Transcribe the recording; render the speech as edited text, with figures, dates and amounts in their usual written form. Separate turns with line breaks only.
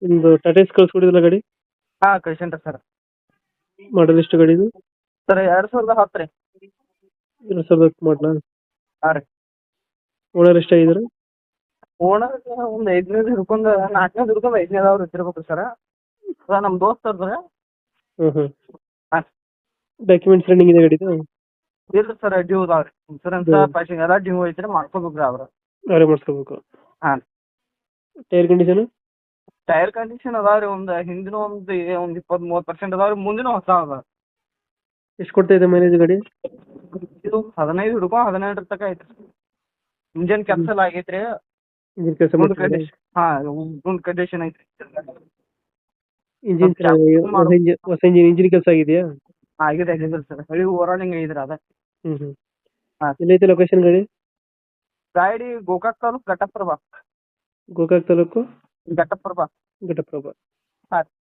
ಒಂದು ಟಾಟಾ ಎಸ್ ಕಳ್ಸ್ಕೊಡಿದ್ರಲ್ಲ ಗಾಡಿ,
ಹಾ ಕಳ್ಸೇನ್ರಿ ಸರ್.
ಮಾಡಲ್ ಎಷ್ಟು ಗಾಡಿ ಇದು?
ಸರ್ 2010 ರೀ.
2010 ಮಾಡಲ.
ಹಾ ರೀ.
ಓನರ್ ಎಷ್ಟಾಗಿದ್ದಾರೆ?
ಓನರ್ ಒಂದು 5ನೇದು ಹಿಡ್ಕೊಂಡು 4ನೇದು ಹಿಡ್ಕೊಂಡು 5ನೇದವ್ರು ಇದ್ದಿರ್ಬೇಕು ಸರ್. ಅದ ನಮ್ಮ ದೋಸ್ತರ್ದು.
ಹ್ಞೂ ಹ್ಞೂ.
ಹಾ.
ಡಾಕ್ಯುಮೆಂಟ್ಸ್ ರನ್ನಿಂಗ್ ಇದೆ ಗಾಡಿದು?
ಇಲ್ರಿ ಸರ್, ಡ್ಯೂ ಅದಾವ್ರಿ. ಇನ್ಸೂರೆನ್ಸ್ ಪಾಸಿಂಗ್ ಎಲ್ಲ ಡ್ಯೂ ಐತ್ರಿ, ಮಾಡ್ಕೋಬೇಕ್ರಿ ಅವ್ರು.
ಅವರೇ ಮಾಡಿಸ್ಕೋಬೇಕು.
ಹಾ.
Tyre condition?
ಟೈರ್ ಕಂಡೀಷನ್ ಅದಾವ್ರಿ, ಹಿಂದಿನ ಒಂದು 20-30% ಅದಾವ್ರಿ, ಮುಂದಿನ ಹೊಸ ಅದಾವ.
ಎಷ್ಟು ಕೊಡ್ತಾ ಇದೆ ಮೈಲೇಜ್ ಗಾಡಿ?
ಇದು 15 ಹಿಡ್ಕೊಂಡು 17 ತನಕ ಐತ್ರಿ. ಇಂಜನ್ ಕೆಲಸ ಎಲ್ಲ ಆಗೈತ್ರಿ.
ಇಂಜಿನ್ ಕೆಲಸ
ಮುಂದ್
ಮಾಡ್ತಿದ್ದಾರೆ?
ಕಂಡೀಷನ್, ಹಾ ಮುಂದ್ ಕಂಡೀಷನ್ ಐತ್ರಿ.
ಇಂಜಿನ್ ಹೊಸ ಇಂಜಿನ್ ಕೆಲಸ ಆಗಿದೆಯಾ?
ಆಗಿದೆ ಸರ್, ಹಳಿ ಓವರಾಲಿಂಗ್ ಐತ್ರಿ ಅದ.
ಹ್ಞೂ ಹ್ಞೂ.
ಹಾ.
ಎಲ್ಲೈತೆ ಲೊಕೇಶನ್ ಗಾಡಿ?
ಗಾಡಿ ಗೋಕಾಕ್ ತಾಲೂಕ್ ಘಟಪ್ರಭಾ.
ಗೋಕಾಕ್ ತಾಲೂಕು
ಘಟಪ್ರಭಾ.
ಘಟಪ್ರಭಾ.